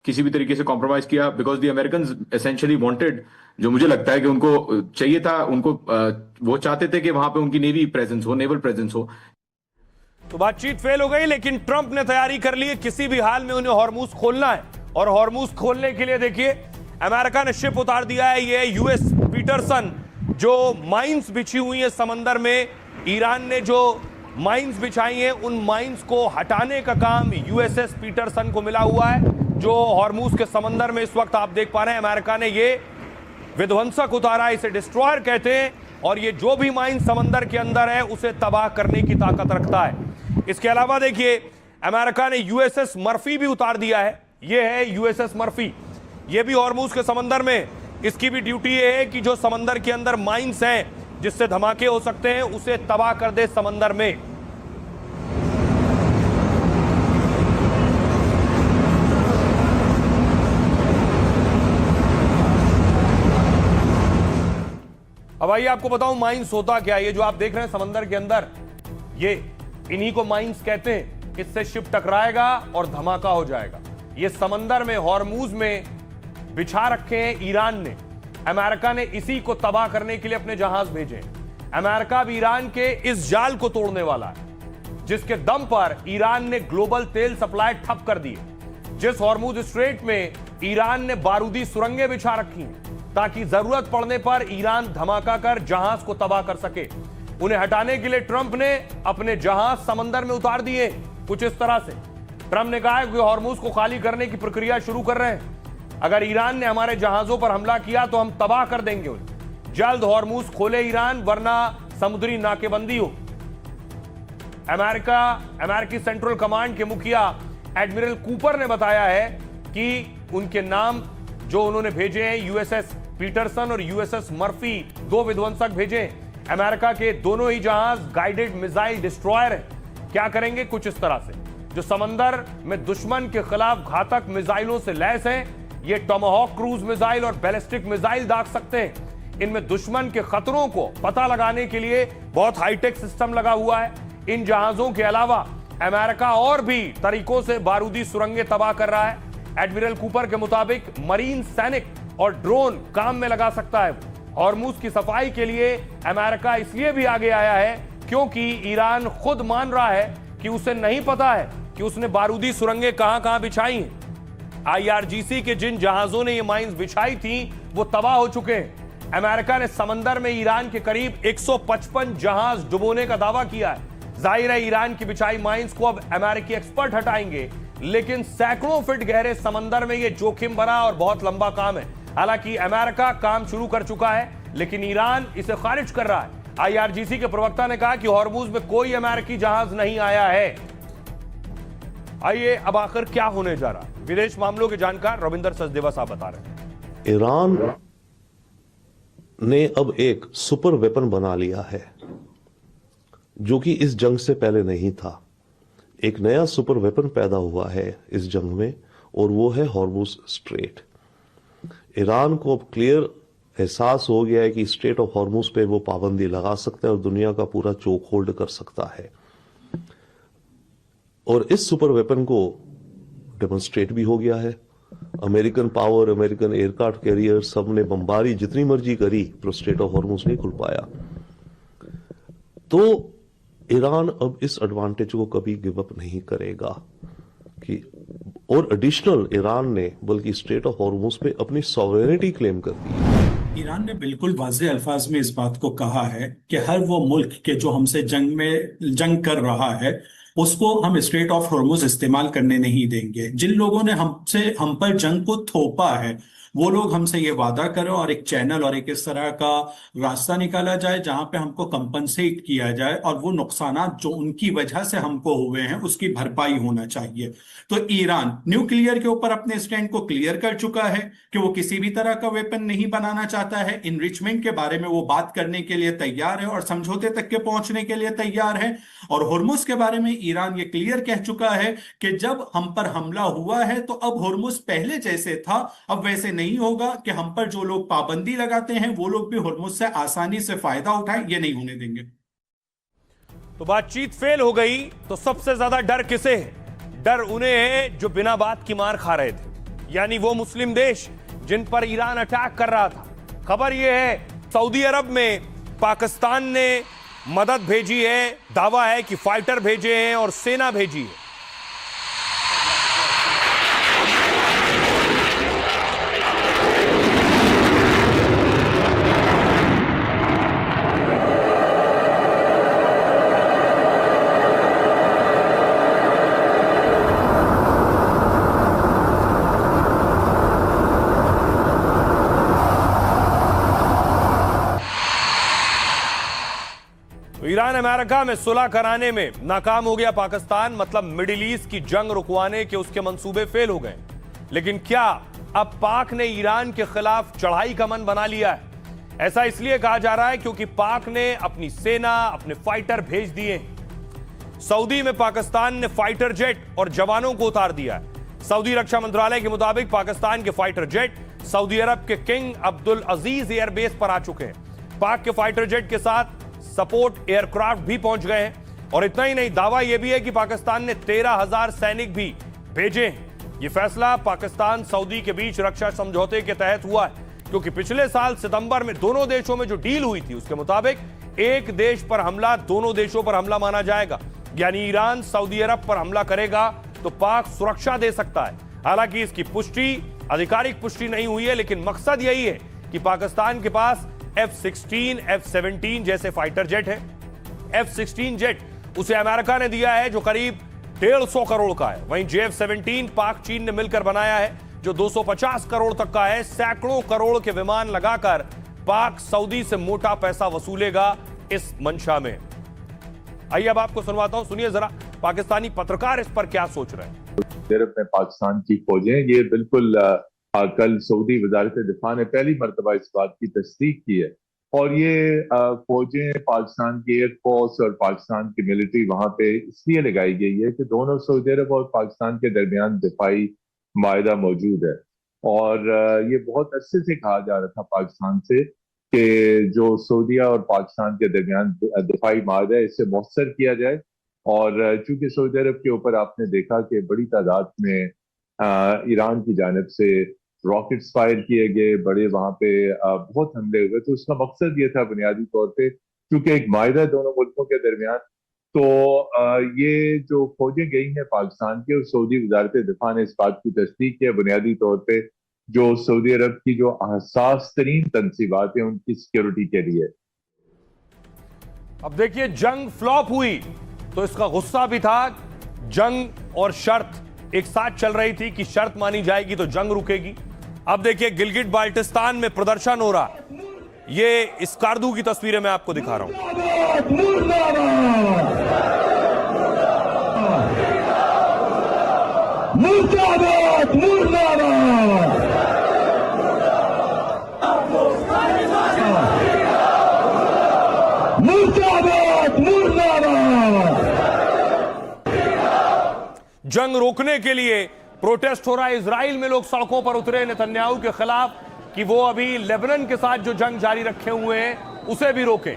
किसी भी तरीके से कॉम्प्रोमाइज किया, because the American essentially wanted, जो मुझे लगता है कि उनको चाहिए था, उनको वो चाहते थे कि वहां पे उनकी नेवी प्रेजेंस हो, नेवल प्रेजेंस हो। तो बातचीत फेल हो गई, लेकिन ट्रंप ने तैयारी कर ली है, किसी भी हाल में उन्हें हॉर्मूज खोलना है। और हॉर्मूज खोलने के लिए देखिए अमेरिका ने शिप उतार दिया है, ये यूएस पीटरसन, जो माइंस बिछी हुई है समंदर में। ईरान ने जो माइंस बिछाई हैं उन माइंस को हटाने का काम यूएसएस पीटरसन को मिला हुआ है, जो हॉर्मूज के समंदर में इस वक्त आप देख पा रहे हैं। अमेरिका ने ये विध्वंसक उतारा, इसे डिस्ट्रॉयर कहते हैं, और ये जो भी माइन समंदर के अंदर है उसे तबाह करने की ताकत रखता है। इसके अलावा देखिए अमेरिका ने यूएसएस मर्फी भी उतार दिया है। ये है यूएसएस मर्फी, ये भी हॉर्मूज के समंदर में। इसकी भी ड्यूटी ये है कि जो समंदर के अंदर माइंस हैं जिससे धमाके हो सकते हैं उसे तबाह कर दे समंदर में। अब आइए आपको बताऊं माइंस होता क्या है। ये जो आप देख रहे हैं समंदर के अंदर, ये इन्हीं को माइंस कहते हैं। इससे शिप टकराएगा और धमाका हो जाएगा। ये समंदर में हॉर्मूज में बिछा रखे हैं ईरान ने। अमेरिका ने इसी को तबाह करने के लिए अपने जहाज भेजे। अमेरिका भी ईरान के इस जाल को तोड़ने वाला है, जिसके दम पर ईरान ने ग्लोबल तेल सप्लाई ठप कर दी है। जिस हॉर्मूज स्ट्रेट में ईरान ने बारूदी सुरंगें बिछा रखी हैं ताकि जरूरत पड़ने पर ईरान धमाका कर जहाज को तबाह कर सके। उन्हें हटाने के लिए ट्रंप ने अपने जहाज समंदर में उतार दिए कुछ इस तरह से। ट्रंप ने कहा है कि हॉर्मूज को खाली करने की प्रक्रिया शुरू कर रहे हैं। अगर ईरान ने हमारे जहाजों पर हमला किया तो हम तबाह कर देंगे उन्हें। जल्द हॉर्मूज खोले ईरान, वरना समुद्री नाकेबंदी हो। अमेरिकी सेंट्रल कमांड के मुखिया एडमिरल कूपर ने बताया है कि उनके नाम जो उन्होंने भेजे हैं, यूएसएस पीटरसन और यूएसएस मर्फी, दो विध्वंसक भेजे। अमेरिका के दोनों ही जहाज गाइडेड मिसाइल डिस्ट्रॉयर हैं। क्या करेंगे? कुछ इस तरह से, जो समंदर में दुश्मन के खिलाफ घातक मिसाइलों से लैस हैं। ये टोमाहॉक क्रूज मिसाइल और बैलिस्टिक मिसाइल दाग सकते हैं। इनमें दुश्मन के खतरों को पता लगाने के लिए बहुत हाईटेक सिस्टम लगा हुआ है। इन जहाजों के अलावा अमेरिका और भी तरीकों से बारूदी सुरंगें तबाह कर रहा है। एडमिरल कूपर के मुताबिक मरीन सैनिक और ड्रोन काम में लगा सकता है। हॉर्मूज की सफाई के लिए अमेरिका इसलिए भी आगे आया है क्योंकि ईरान खुद मान रहा है कि उसे नहीं पता है कि उसने बारूदी सुरंगें कहां-कहां बिछाई हैं। आईआरजीसी के जिन जहाजों ने ये माइंस बिछाई थी वो तबाह हो चुके हैं। अमेरिका ने समंदर में ईरान के करीब 155 जहाज डुबोने का दावा किया है। जाहिर है ईरान की बिछाई माइंस को अब अमेरिकी एक्सपर्ट हटाएंगे, लेकिन सैकड़ों फीट गहरे समंदर में यह जोखिम भरा और बहुत लंबा काम है। हालांकि अमेरिका काम शुरू कर चुका है, लेकिन ईरान इसे खारिज कर रहा है। आईआरजीसी के प्रवक्ता ने कहा कि हॉर्मूज में कोई अमेरिकी जहाज नहीं आया है। आइए अब आखिर क्या होने जा रहा है, विदेश मामलों के जानकार रविंदर सचदेवा साहब बता रहे हैं। ईरान ने अब एक सुपर वेपन बना लिया है जो कि इस जंग से पहले नहीं था। एक नया सुपर वेपन पैदा हुआ है इस जंग में, और वो है हॉर्मूज स्ट्रेट। ईरान को अब क्लियर एहसास हो गया है कि स्ट्रेट ऑफ हॉर्मूज पे वो पाबंदी लगा सकता है और दुनिया का पूरा चोक होल्ड कर सकता है। और इस सुपर वेपन को डेमोन्स्ट्रेट भी हो गया है। American power, American aircraft carrier, सब ने बमबारी जितनी मर्जी करी, पर स्ट्रेट ऑफ हॉर्मूज नहीं खुल पाया। तो ईरान अब इस एडवांटेज को कभी गिव अप नहीं करेगा कि, और एडिशनल ईरान ने बल्कि स्ट्रेट ऑफ हॉर्मूज पे अपनी सॉवरेनिटी क्लेम कर दी है। ईरान ने बिल्कुल वाज़ेह अल्फाज में इस बात को कहा है कि हर वो मुल्क के जो हमसे जंग कर रहा है उसको हम स्ट्रेट ऑफ हॉर्मूज इस्तेमाल करने नहीं देंगे। जिन लोगों ने हम पर जंग को थोपा है वो लोग हमसे ये वादा करें और एक चैनल और एक इस तरह का रास्ता निकाला जाए जहां पे हमको कंपनसेट किया जाए और वो नुकसानात जो उनकी वजह से हमको हुए हैं उसकी भरपाई होना चाहिए। तो ईरान न्यूक्लियर के ऊपर अपने स्टैंड को क्लियर कर चुका है कि वो किसी भी तरह का वेपन नहीं बनाना चाहता है। इनरिचमेंट के बारे में वो बात करने के लिए तैयार है और समझौते तक के पहुंचने के लिए तैयार है। और हॉर्मुज के बारे में ईरान ये क्लियर कह चुका है कि जब हम पर हमला हुआ है तो अब हॉर्मुज पहले जैसे था, अब वैसे नहीं होगा कि हम पर जो लोग पाबंदी लगाते हैं वो लोग भी हॉर्मुज से आसानी से फायदा उठाएं। ये नहीं होने देंगे। तो बातचीत फेल हो गई तो सबसे ज्यादा डर किसे है? डर उन्हें है जो बिना बात की मार खा रहे थे। यानी वो मुस्लिम देश जिन पर ईरान अटैक कर रहा था। खबर यह है सऊदी अरब में पाकिस्तान ने मदद भेजी है, दावा है कि फाइटर भेजे हैं और सेना भेजी है। ईरान अमेरिका में सुलह कराने में नाकाम हो गया पाकिस्तान, मतलब मिडिल ईस्ट की जंग रुकवाने के उसके मंसूबे फेल हो गए। लेकिन क्या अब पाक ने ईरान के खिलाफ चढ़ाई का मन बना लिया है? ऐसा इसलिए कहा जा रहा है क्योंकि पाक ने अपनी सेना, अपने फाइटर भेज दिए हैं। सऊदी में पाकिस्तान ने फाइटर जेट और जवानों को उतार दिया है। सऊदी रक्षा मंत्रालय के मुताबिक पाकिस्तान के फाइटर जेट सऊदी अरब के किंग अब्दुल अजीज एयरबेस पर आ चुके हैं। पाक के फाइटर जेट के साथ सपोर्ट एयरक्राफ्ट भी पहुंच गए हैं। और इतना ही नहीं, दावा यह भी है कि पाकिस्तान ने 13,000 सैनिक भी भेजे हैं। यह फैसला पाकिस्तान सऊदी के बीच रक्षा समझौते के तहत हुआ है, क्योंकि पिछले साल सितंबर में दोनों देशों में जो डील हुई थी उसके मुताबिक एक देश पर हमला दोनों देशों पर हमला माना जाएगा। यानी ईरान सऊदी अरब पर हमला करेगा तो पाक सुरक्षा दे सकता है। हालांकि इसकी पुष्टि, आधिकारिक पुष्टि नहीं हुई है, लेकिन मकसद यही है कि पाकिस्तान के पास F-16, F-17 जैसे फाइटर जेट है। F-16 जेट उसे अमेरिका ने दिया है जो करीब 150 करोड़ का है। वहीं JF-17 पाक चीन ने मिलकर बनाया है जो 250 करोड़ तक का है। सैकड़ों करोड़ के विमान लगाकर पाक सऊदी से मोटा पैसा वसूलेगा इस मंशा में। आइए अब आपको सुनवाता हूं, सुनिए जरा पाकिस्तानी पत्रकार इस पर क्या सोच रहे हैं। में पाकिस्तान की फौजें, ये बिल्कुल कल सऊदी वजारत दिफा ने पहली मरतबा इस बात की तस्दीक की है। और ये फौजें पाकिस्तान की एयरफोर्स और पाकिस्तान की मिलिट्री वहां पे इसलिए लगाई गई है कि दोनों सऊदी अरब और पाकिस्तान के दरमियान दिफाई माहिदा मौजूद है। और ये बहुत अरसे से कहा जा रहा था पाकिस्तान से कि जो सऊदीया और पाकिस्तान के दरमियान दिफाई माहिदा है इसे मौसर किया जाए। और चूंकि सऊदी अरब के ऊपर आपने देखा कि बड़ी तादाद में ईरान की जानिब से रॉकेट्स फायर किए गए, बड़े वहां पे बहुत हमले हुए, तो उसका मकसद ये था बुनियादी तौर पे, क्योंकि एक माहिदा दोनों मुल्कों के दरमियान, तो ये जो फौजें गई हैं पाकिस्तान की, और सऊदी वजारत दिफा ने इस बात की तस्दीक की है बुनियादी तौर पे जो सऊदी अरब की जो हसास तरीन तंसीबात है उनकी सिक्योरिटी के लिए। अब देखिए, जंग फ्लॉप हुई तो इसका गुस्सा भी था। जंग और शर्त एक साथ चल रही थी कि शर्त मानी जाएगी तो जंग रुकेगी। अब देखिए गिलगिट बाल्टिस्तान में प्रदर्शन हो रहा, ये स्कार्दू की तस्वीरें मैं आपको दिखा रहा हूं। मुर्दाबाद मुर्दाबाद मुर्दाबाद मुर्दाबाद। जंग रोकने के लिए प्रोटेस्ट हो रहा है। इजराइल में लोग सड़कों पर उतरे नेतन्याहू के खिलाफ कि वो अभी लेबनान के साथ जो जंग जारी रखे हुए हैं उसे भी रोकें।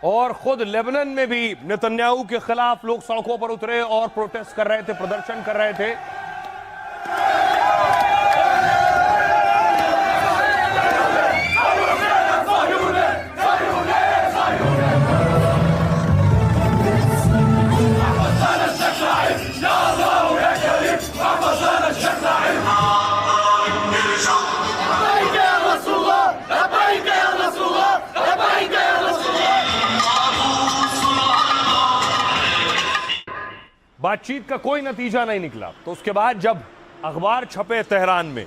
और खुद लेबनान में भी नेतन्याहू के खिलाफ लोग सड़कों पर उतरे और प्रोटेस्ट कर रहे थे, प्रदर्शन कर रहे थे। बातचीत का कोई नतीजा नहीं निकला। तो उसके बाद जब अखबार छपे तेहरान में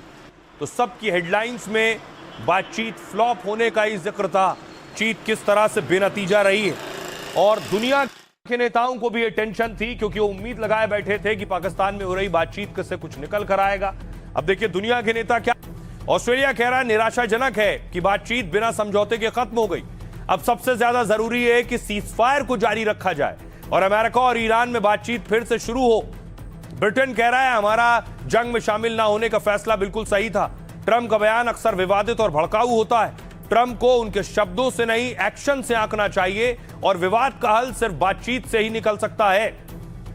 तो सबकी हेडलाइंस में बातचीत फ्लॉप होने का ही जिक्र था। चीत किस तरह से बेनतीजा रही है और दुनिया के नेताओं को भी ये टेंशन थी, क्योंकि वो उम्मीद लगाए बैठे थे कि पाकिस्तान में हो रही बातचीत से कुछ निकल कर आएगा। अब देखिए दुनिया के नेता क्या, ऑस्ट्रेलिया कह रहा है निराशाजनक है कि बातचीत बिना समझौते के खत्म हो गई। अब सबसे ज्यादा जरूरी है कि सीजफायर को जारी रखा जाए। और अमेरिका और ईरान में बातचीत फिर से शुरू हो। ब्रिटेन कह रहा है हमारा जंग में शामिल ना होने का फैसला बिल्कुल सही था। ट्रंप का बयान अक्सर विवादित और भड़काऊ होता है। ट्रंप को उनके शब्दों से नहीं, एक्शन से आंकना चाहिए और विवाद का हल सिर्फ बातचीत से ही निकल सकता है।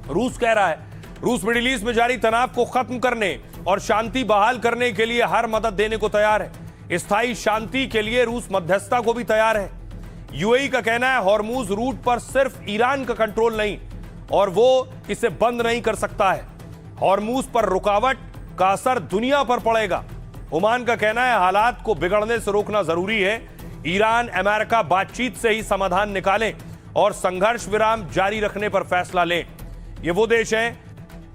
रूस कह रहा है रूस मिडिल ईस्ट में जारी तनाव को खत्म करने और शांति बहाल करने के लिए हर मदद देने को तैयार है। स्थायी शांति के लिए रूस मध्यस्थता को भी तैयार है। यूएई का कहना है हॉर्मूज रूट पर सिर्फ ईरान का कंट्रोल नहीं और वो इसे बंद नहीं कर सकता है। हॉर्मूज पर रुकावट का असर दुनिया पर पड़ेगा। ओमान का कहना है हालात को बिगड़ने से रोकना जरूरी है। ईरान अमेरिका बातचीत से ही समाधान निकालें और संघर्ष विराम जारी रखने पर फैसला लें। ये वो देश हैं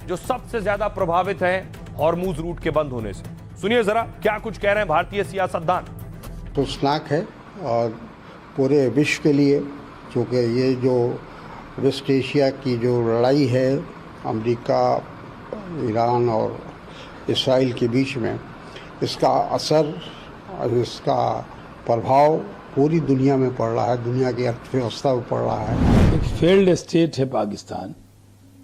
जो सबसे ज्यादा प्रभावित हैं हॉर्मूज रूट के बंद होने से। सुनिए जरा क्या कुछ कह रहे हैं भारतीय सियासतदान। अफसोसनाक है और पूरे विश्व के लिए, क्योंकि ये जो वेस्ट एशिया की जो लड़ाई है अमेरिका, ईरान और इसराइल के बीच में, इसका असर और इसका प्रभाव पूरी दुनिया में पड़ रहा है, दुनिया की अर्थव्यवस्था में पड़ रहा है। एक फेल्ड स्टेट है पाकिस्तान,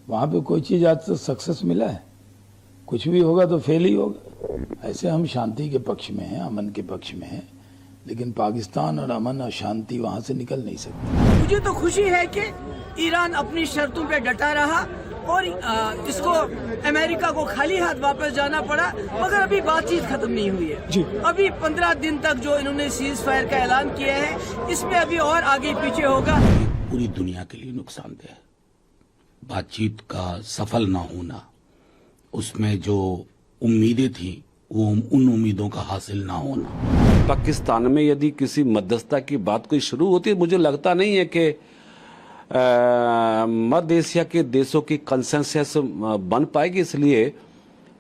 वहाँ पे कोई चीज़ आज तक सक्सेस मिला है? कुछ भी होगा तो फेल ही होगा। ऐसे हम शांति के पक्ष में हैं, अमन के पक्ष में हैं, लेकिन पाकिस्तान और अमन और शांति वहाँ से निकल नहीं सकती। मुझे तो खुशी है कि ईरान अपनी शर्तों पे डटा रहा और इसको अमेरिका को खाली हाथ वापस जाना पड़ा, मगर अभी बातचीत खत्म नहीं हुई है। अभी 15 दिन तक जो इन्होंने सीज फायर का ऐलान किया है, इसमें अभी और आगे पीछे होगा। पूरी दुनिया के लिए नुकसानदेह है। बातचीत का सफल ना होना, उसमें जो उम्मीदें थी वो उन उम्मीदों का हासिल ना होना। पाकिस्तान में यदि किसी मध्यस्थता की बात कोई शुरू होती है, मुझे लगता नहीं है कि मध्य एशिया के देशों की कंसेंसस बन पाएगी। इसलिए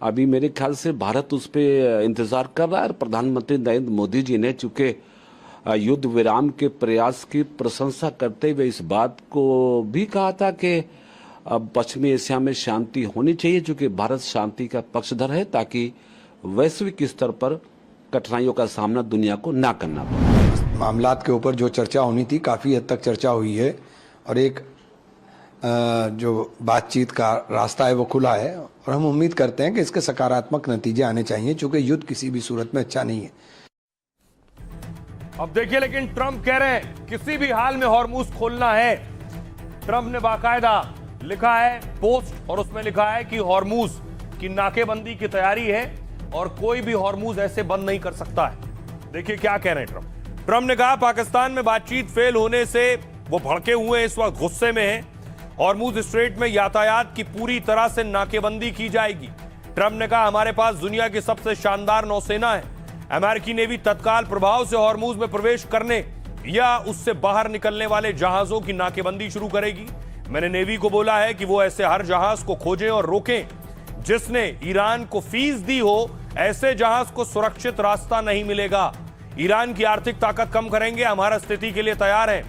अभी मेरे ख्याल से भारत उस पर इंतजार कर रहा है। प्रधानमंत्री नरेंद्र मोदी जी ने चूंकि युद्ध विराम के प्रयास की प्रशंसा करते हुए इस बात को भी कहा था कि अब पश्चिमी एशिया में शांति होनी चाहिए, चूंकि भारत शांति का पक्षधर है, ताकि वैश्विक स्तर पर कठिनाइयों का सामना दुनिया को ना करना पड़े। मामलात के ऊपर जो चर्चा होनी थी काफ़ी हद तक चर्चा हुई है और एक जो बातचीत का रास्ता है वो खुला है और हम उम्मीद करते हैं कि इसके सकारात्मक नतीजे आने चाहिए, चूंकि युद्ध किसी भी सूरत में अच्छा नहीं है। अब देखिए, लेकिन ट्रंप कह रहे हैं किसी भी हाल में हॉर्मूज खोलना है। ट्रंप ने बाकायदा लिखा है पोस्ट और उसमें लिखा है कि हॉर्मूज की नाकेबंदी की तैयारी है और कोई भी हॉर्मूज ऐसे बंद नहीं कर सकता है। देखिए क्या कह रहे हैं ट्रंप। ट्रंप ने कहा पाकिस्तान में बातचीत फेल होने से वो भड़के हुए हैं, इस वक्त गुस्से में हैं। हॉर्मूज स्ट्रेट में यातायात की पूरी तरह से नाकेबंदी की जाएगी। ट्रंप ने कहा हमारे पास दुनिया की सबसे शानदार नौसेना है। अमेरिकी नेवी तत्काल प्रभाव से हॉर्मूज में प्रवेश करने या उससे बाहर निकलने वाले जहाजों की नाकेबंदी शुरू करेगी। मैंने नेवी को बोला है कि वो ऐसे हर जहाज को खोजें और रोकें जिसने ईरान को फीस दी हो। ऐसे जहाज को सुरक्षित रास्ता नहीं मिलेगा। ईरान की आर्थिक ताकत कम करेंगे, हमारा स्थिति के लिए तैयार है।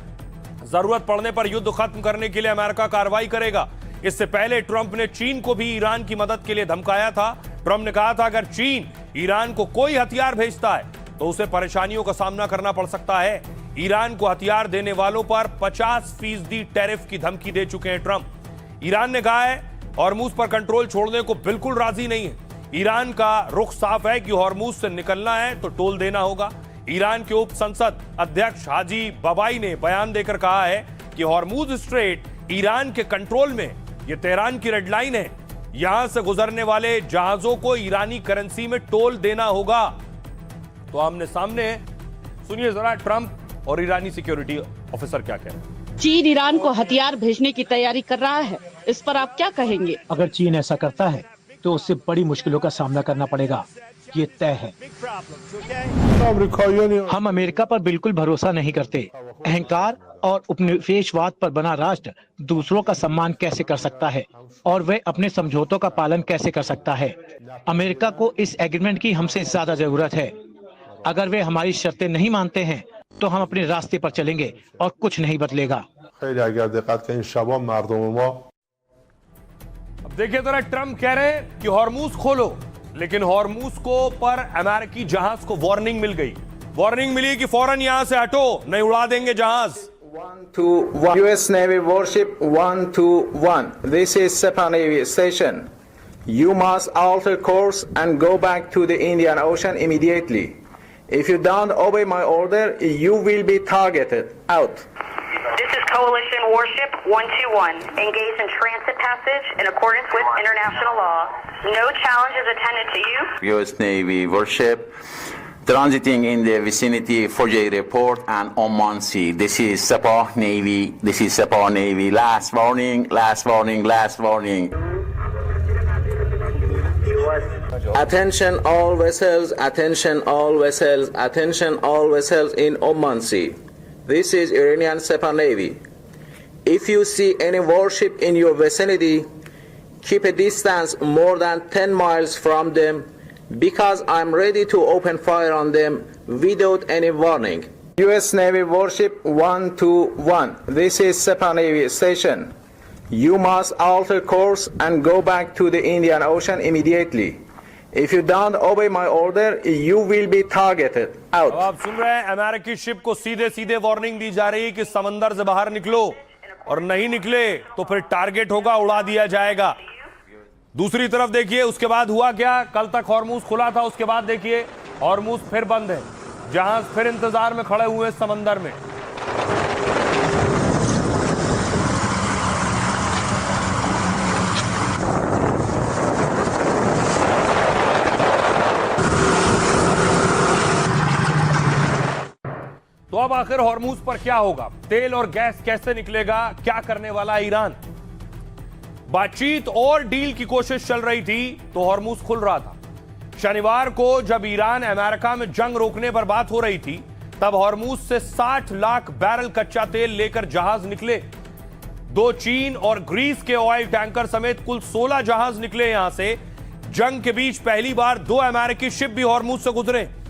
जरूरत पड़ने पर युद्ध खत्म करने के लिए अमेरिका कार्रवाई करेगा। इससे पहले ट्रंप ने चीन को भी ईरान की मदद के लिए धमकाया था। ट्रंप ने कहा था अगर चीन ईरान को कोई हथियार भेजता है तो उसे परेशानियों का सामना करना पड़ सकता है। ईरान को हथियार देने वालों पर 50% टैरिफ की धमकी दे चुके हैं ट्रंप। ईरान ने कहा है हॉर्मूज पर कंट्रोल छोड़ने को बिल्कुल राजी नहीं है। ईरान का रुख साफ है कि हॉर्मूज से निकलना है तो टोल देना होगा। ईरान के उप संसद अध्यक्ष हाजी बाबाई ने बयान देकर कहा है कि हॉर्मूज स्ट्रेट ईरान के कंट्रोल में, यह तेहरान की रेड लाइन है। यहां से गुजरने वाले जहाजों को ईरानी करेंसी में टोल देना होगा। तो आमने सामने है। सुनिए जरा ट्रंप और ईरानी सिक्योरिटी ऑफिसर क्या कह रहे हैं। चीन ईरान को हथियार भेजने की तैयारी कर रहा है, इस पर आप क्या कहेंगे? अगर चीन ऐसा करता है तो उससे बड़ी मुश्किलों का सामना करना पड़ेगा, ये तय है। हम अमेरिका पर बिल्कुल भरोसा नहीं करते। अहंकार और उपनिवेशवाद पर बना राष्ट्र दूसरों का सम्मान कैसे कर सकता है और वह अपने समझौतों का पालन कैसे कर सकता है? अमेरिका को इस एग्रीमेंट की हमसे ज्यादा जरूरत है। अगर वे हमारी शर्तें नहीं मानते हैं तो हम अपने रास्ते पर चलेंगे और कुछ नहीं बदलेगा। अब देखिए जरा, ट्रंप कह रहे हैं कि हॉर्मूज खोलो, लेकिन हॉर्मूज को पर अमेरिकी जहाज को वार्निंग मिल गई। वार्निंग मिली कि फौरन यहां से हटो, नहीं उड़ा देंगे जहाज। 121. U.S. Navy warship 121. This is Sepah Navy station. You must alter course and go back to the Indian Ocean immediately. If you don't obey my order, you will be targeted. Out. This is Coalition Warship 121, engaged in transit passage in accordance with international law. No challenge is attended to you. U.S. Navy warship transiting in the vicinity Fujairah Port and Oman Sea. This is Sepah Navy. This is Sepah Navy. Last warning, last warning, last warning. Attention all vessels, attention all vessels, attention all vessels in Oman Sea. This is Iranian Sepah Navy. If you see any warship in your vicinity, keep a distance more than 10 miles from them because I'm ready to open fire on them without any warning. U.S. Navy warship 121. This is Sepah Navy station. You must alter course and go back to the Indian Ocean immediately. If you don't obey my order, you will be targeted. Out. अब आप सुन रहे हैं, अमेरिकी ship को सीधे सीधे warning दी जा रही है कि समंदर से बाहर निकलो, और नहीं निकले तो फिर टारगेट होगा, उड़ा दिया जाएगा। दूसरी तरफ देखिए उसके बाद हुआ क्या। कल तक हॉर्मूज खुला था, उसके बाद देखिए हॉर्मूज फिर बंद है, जहाज फिर इंतजार में खड़े हुए समंदर में। तो अब आखिर हॉर्मूज पर क्या होगा, तेल और गैस कैसे निकलेगा, क्या करने वाला ईरान? बातचीत और डील की कोशिश चल रही थी तो हॉर्मूज खुल रहा था। शनिवार को जब ईरान अमेरिका में जंग रोकने पर बात हो रही थी, तब हॉर्मूज से 60 लाख बैरल कच्चा तेल लेकर जहाज निकले। 2 चीन और ग्रीस के ऑयल टैंकर समेत कुल 16 जहाज निकले यहां से। जंग के बीच पहली बार 2 अमेरिकी शिप भी हॉर्मूज से गुजरे।